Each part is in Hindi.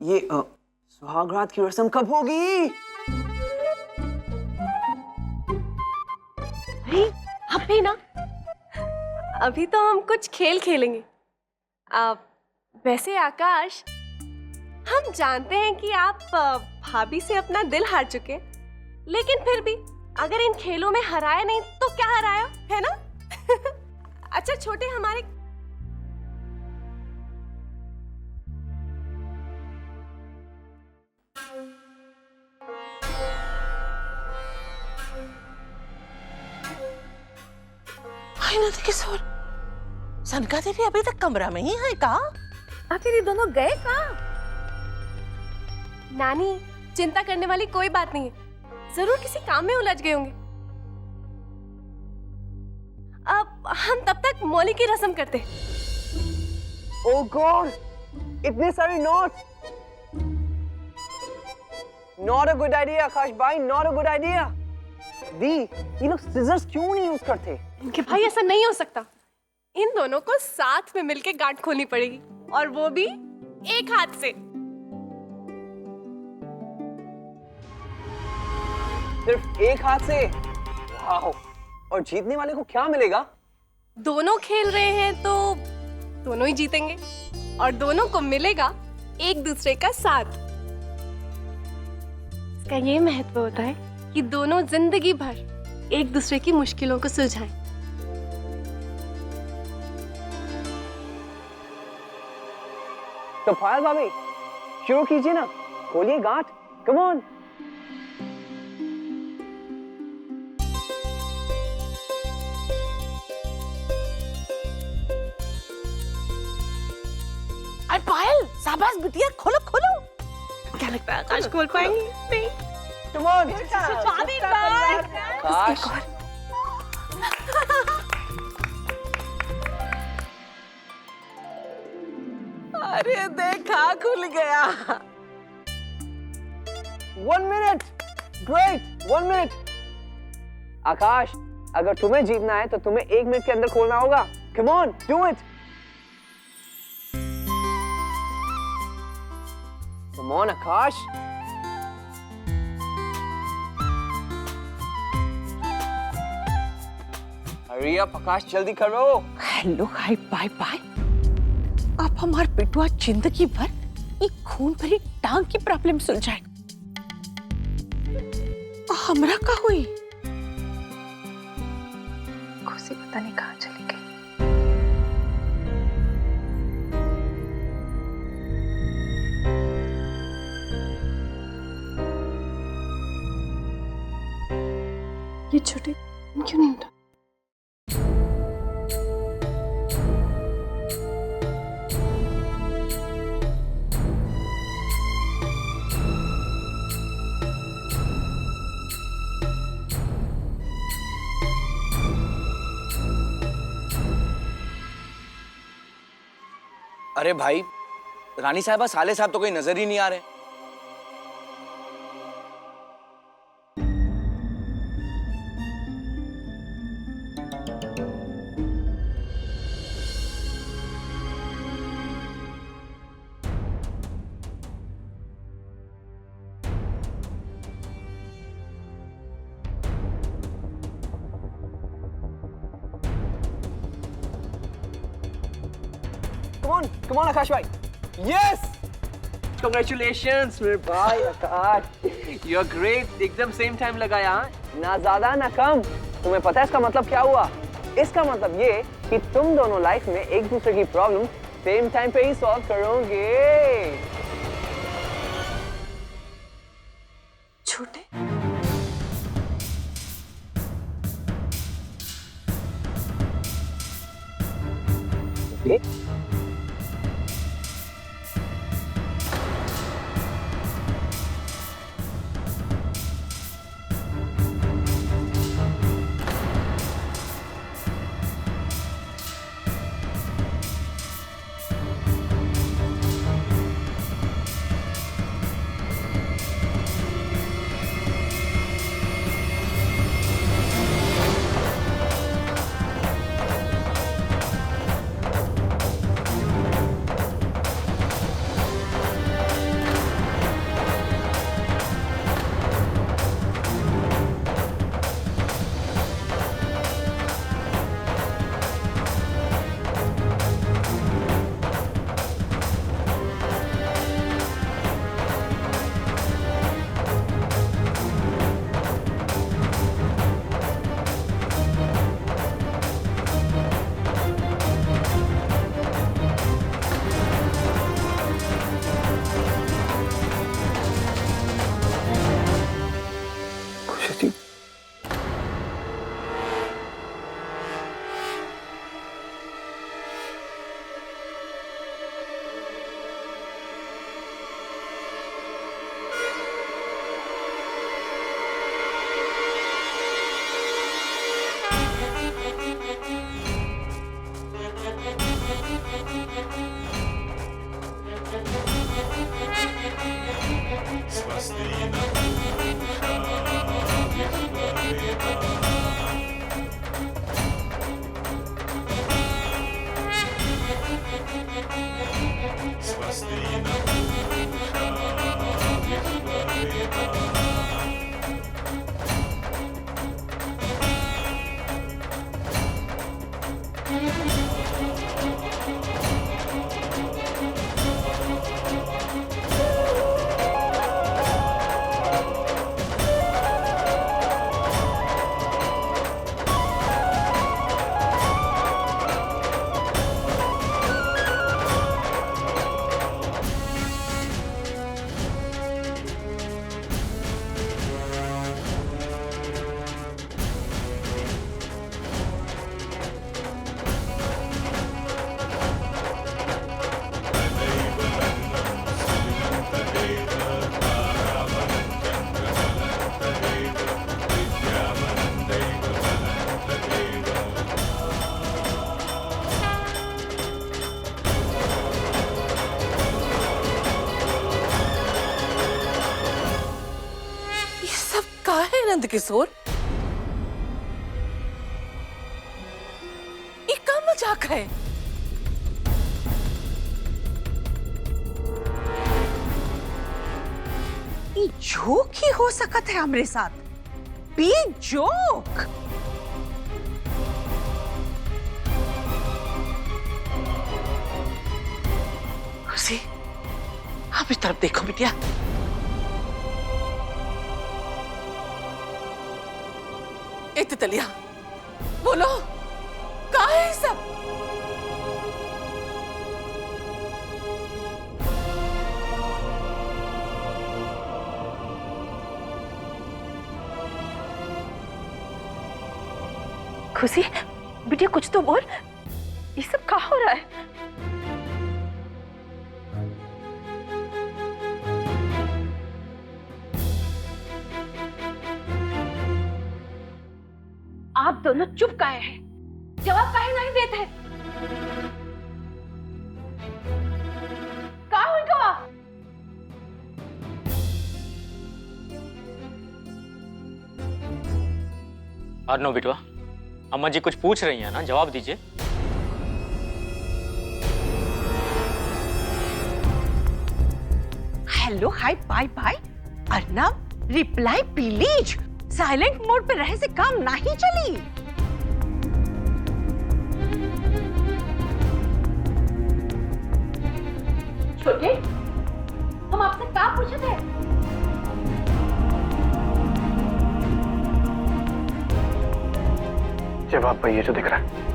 ये सुहागरात की रस्म कब होगी? अरे अभी ना, अभी तो हम कुछ खेल खेलेंगे। वैसे आकाश, हम जानते हैं कि आप भाभी से अपना दिल हार चुके, लेकिन फिर भी अगर इन खेलों में हराया नहीं तो क्या हराया, है ना? अच्छा छोटे, हमारे किशोर, सनका देवी अभी तक कमरा में ही है का? आखिर ये दोनों गए कहाँ? नानी, चिंता करने वाली कोई बात नहीं है, जरूर किसी काम में उलझ गए होंगे। अब हम तब तक मौली की रस्म करते। ओह गॉड, इतने सारे notes. Not a good idea Akash भाई, नॉट अ गुड आइडिया। दी, ये लोग सिजर्स क्यों नहीं यूज करते? इनके भाई ऐसा नहीं हो सकता। इन दोनों को साथ में मिलके गांठ खोलनी पड़ेगी, और वो भी एक हाथ से। सिर्फ एक हाथ से? वाओ! और जीतने वाले को क्या मिलेगा? दोनों खेल रहे हैं तो दोनों ही जीतेंगे, और दोनों को मिलेगा एक दूसरे का साथ। इसका ये महत्व होता है कि दोनों जिंदगी भर एक दूसरे की मुश्किलों को सुलझाएं। तो फायल भाभी, शुरू कीजिए ना, खोलिए गांठ, कम ऑन। अरे पायल, शाबाश बिटिया, खोलो खोलो। क्या लगता है आकाश खोल पाएंगे? नहीं। कम ऑन। आकाश, अरे देखा, खुल गया। 1 मिनट, ग्रेट, 1 मिनट। आकाश, अगर तुम्हें जीतना है तो तुम्हें 1 मिनट के अंदर खोलना होगा। Come on, do it. Come on Akash. Hurry up Akash, जल्दी करो। Hello, hi, bye bye. आप हमार बेटुआ जिंदगी भर एक खून भरी टांग की प्रॉब्लम सुलझाए, हमरा का हुई? खुशी पता नहीं कहाँ चली गई। ये छोटे क्यों नहीं उठा? अरे भाई, रानी साहबा, साले साहब तो कोई नजर ही नहीं आ रहे। Come on आकाश भाई। Yes! Congratulations मेरे भाई आकाश। You're great, एकदम सेम टाइम लगाया। ना ज्यादा ना कम। तुम्हें पता है इसका मतलब क्या हुआ? इसका मतलब ये कि तुम दोनों लाइफ में एक दूसरे की प्रॉब्लम सेम टाइम पे ही सॉल्व करोगे। छोटे, Okay? नंद किशोर, ये का मजाक है? ये जोक ही हो सकत है हमरे साथ, बिग जोक। खुशी, आप इस तरफ देखो बिटिया। तितलिया, बोलो, क्या है सब? खुशी, बिटिया कुछ तो बोल, ये सब क्या हो रहा है? आप दोनों चुप काहे हैं? जवाब काहे नहीं देते हैं? क्या हुई गवा? अर्नो बिटवा, अम्मा जी कुछ पूछ रही हैं ना, जवाब दीजिए। Hello, hi, bye bye. Arnab, reply please. Silent mode पे रहे से काम नहीं चली। छोटे, हम आपसे क्या पूछे थे? जवाब पर ये जो दिख रहा है।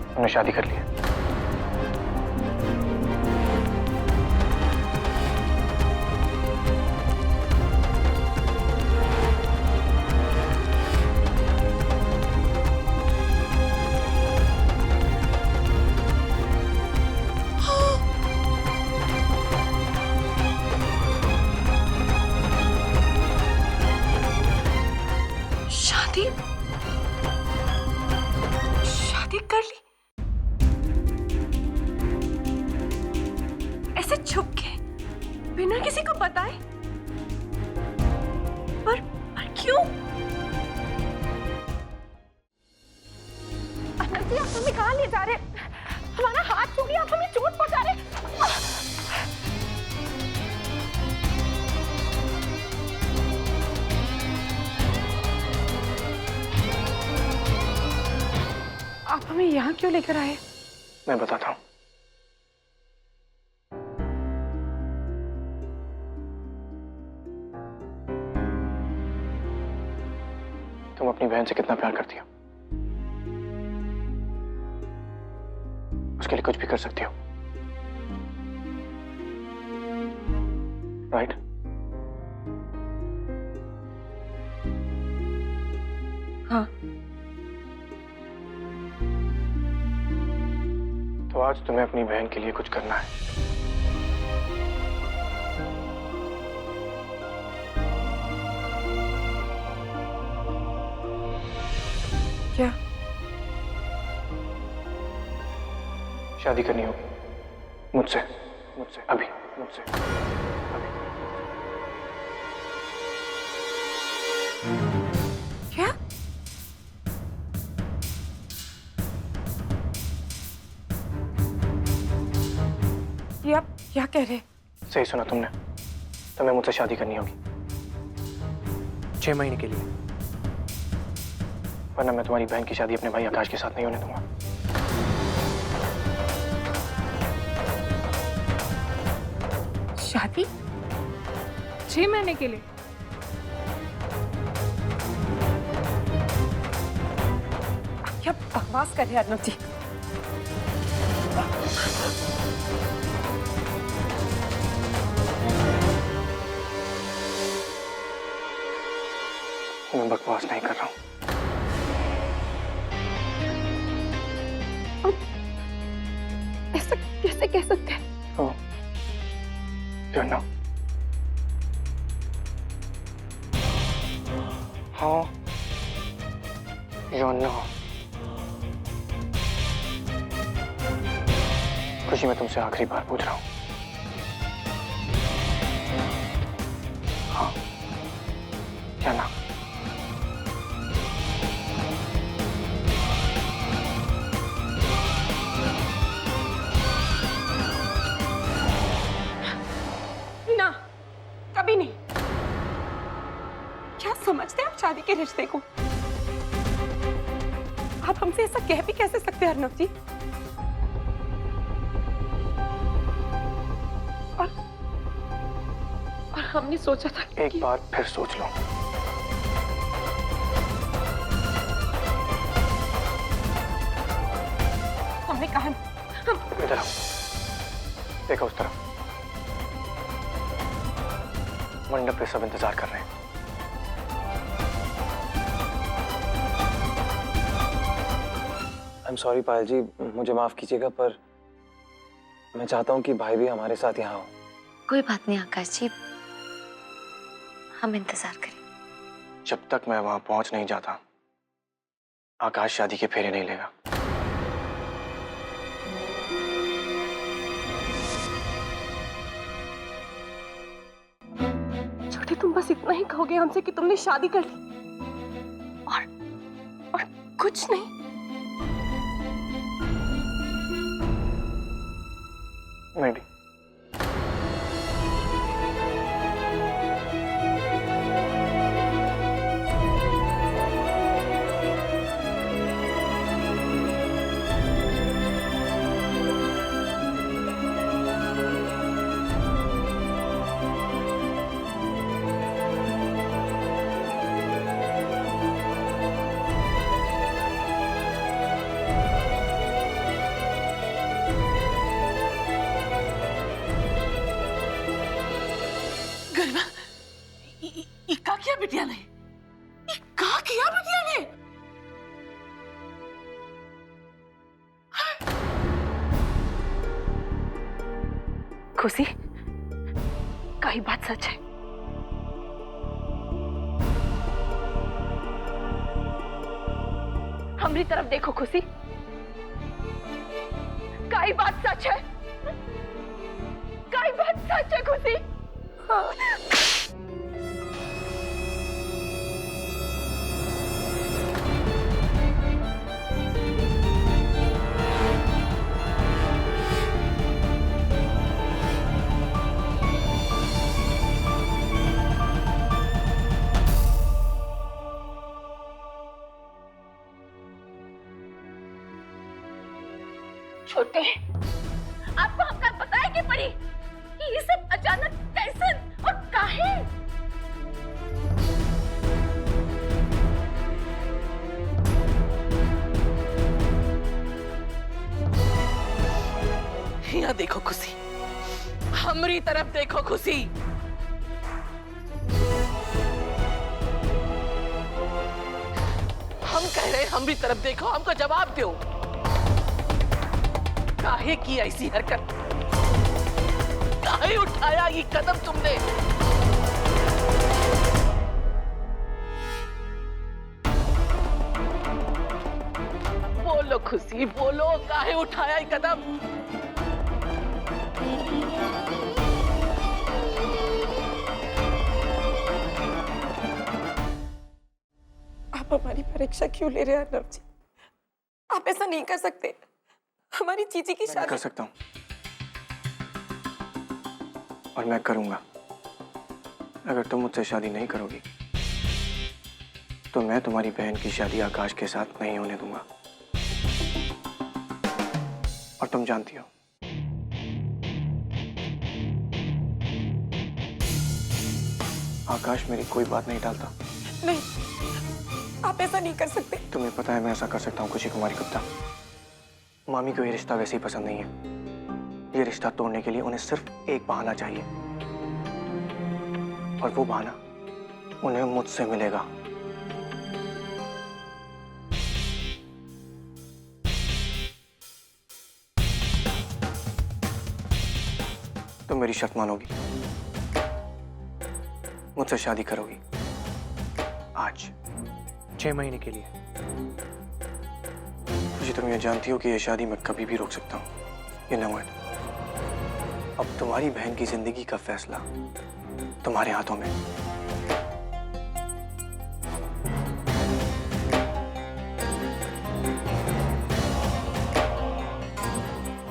उन्होंने शादी कर लिया। शादी कर ली? ऐसे छुप के, बिना किसी को बताए? पर क्यों? आप हमें कहाँ ले जा रहे? हमारा हाथ छू गया, आप हमें चोट पहुंचा रहे। आप हमें यहाँ क्यों लेकर आए? मैं बताता हूँ। तुम अपनी बहन से कितना प्यार करती हो, उसके लिए कुछ भी कर सकती हो, राइट? हाँ। तो आज तुम्हें अपनी बहन के लिए कुछ करना है। क्या? शादी करनी होगी मुझसे, मुझसे अभी, मुझसे अभी। क्या? क्या कह रहे? सही सुना तुमने, तुम्हें मुझसे शादी करनी होगी 6 महीने के लिए, वरना मैं तुम्हारी बहन की शादी अपने भाई आकाश के साथ नहीं होने दूंगा। शादी 6 महीने के लिए? आप क्या बकवास कर रहे हैं अर्नब जी? मैं बकवास नहीं कर रहा हूँ। ऐसा कैसे कह सकते हैं? Oh, you know. हाँ, you know. खुशी, मैं तुमसे आखिरी बार पूछ रहा हूँ। हाँ, क्या ना? ना, कभी नहीं। क्या समझते हैं आप शादी के रिश्ते को? आप हमसे ऐसा कह भी कैसे सकते हैं अर्नब जी? और हमने सोचा था एक बार फिर सोच लो। हमने कहा इधर आओ, देखो उस तरफ। मंडप पे सब इंतजार कर रहे हैं। I'm sorry पायल जी, मुझे माफ कीजिएगा, पर मैं चाहता हूँ कि भाई भी हमारे साथ यहाँ हो। कोई बात नहीं आकाश जी, हम इंतजार करें। जब तक मैं वहां पहुंच नहीं जाता, आकाश शादी के फेरे नहीं लेगा। छोटे, तुम बस इतना ही कहोगे हमसे कि तुमने शादी कर ली, और कुछ नहीं? मैं भी। किया बिटिया ने? कहा किया बिटिया ने? खुशी, कई बात सच है। हमारी तरफ देखो खुशी, कई बात सच है। कई बात सच है खुशी। हाँ। छोटे, आपको हमका बताया कि पड़ी कि ये सब अचानक कैसे और काहे? यहाँ देखो खुशी, हमारी तरफ देखो खुशी। हम कह रहे हैं हमारी तरफ देखो, हमको जवाब दो। काहे की ऐसी हरकत? काहे उठाया ये कदम तुमने? बोलो खुशी, बोलो, काहे उठाया ये कदम? आप हमारी परीक्षा क्यों ले रहे हैं अर्नब जी? आप ऐसा नहीं कर सकते। हमारी चीची की शादी। कर सकता हूँ, और मैं करूंगा। अगर तुम मुझसे शादी नहीं करोगी तो मैं तुम्हारी बहन की शादी आकाश के साथ नहीं होने दूंगा। और तुम जानती हो आकाश मेरी कोई बात नहीं टालता। नहीं, आप ऐसा नहीं कर सकते। तुम्हें पता है मैं ऐसा कर सकता हूँ खुशी कुमारी गुप्ता। मामी को ये रिश्ता वैसे ही पसंद नहीं है। ये रिश्ता तोड़ने के लिए उन्हें सिर्फ एक बहाना चाहिए और वो बहाना उन्हें मुझसे मिलेगा। तुम मेरी शर्त मानोगी, मुझसे शादी करोगी आज 6 महीने के लिए। मुझे तुम ये जानती हो कि ये शादी मैं कभी भी रोक सकता हूँ। You know it। अब तुम्हारी बहन की जिंदगी का फैसला तुम्हारे हाथों में।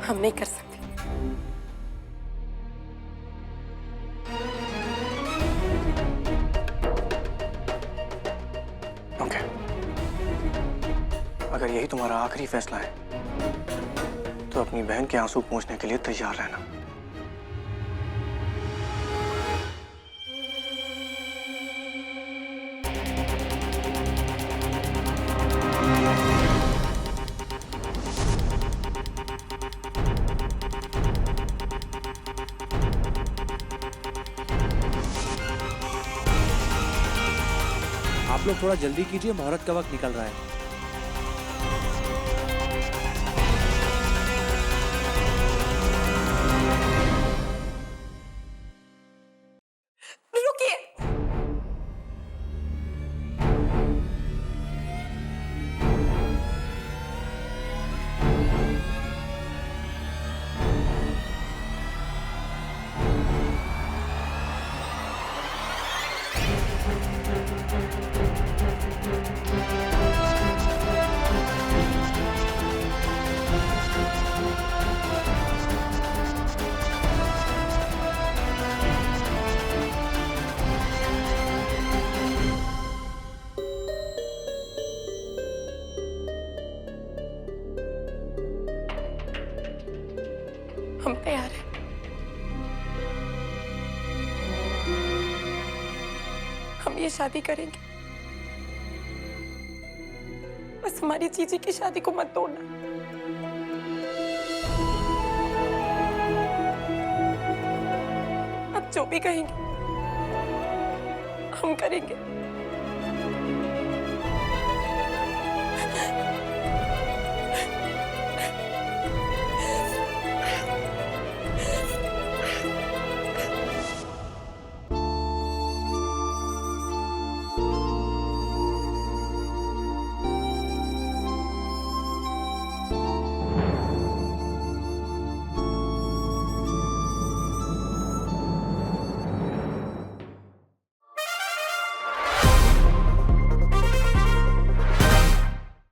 हम नहीं कर सकते। ओके, अगर यही तुम्हारा आखिरी फैसला है तो अपनी बहन के आंसू पोंछने के लिए तैयार रहना। आप लोग थोड़ा जल्दी कीजिए, मुहूर्त का वक्त निकल रहा है। रुकिए। हम तैयार हैं। हम ये शादी करेंगे। बस हमारी जीजी की शादी को मत तोड़ना। आप जो भी कहेंगे हम करेंगे।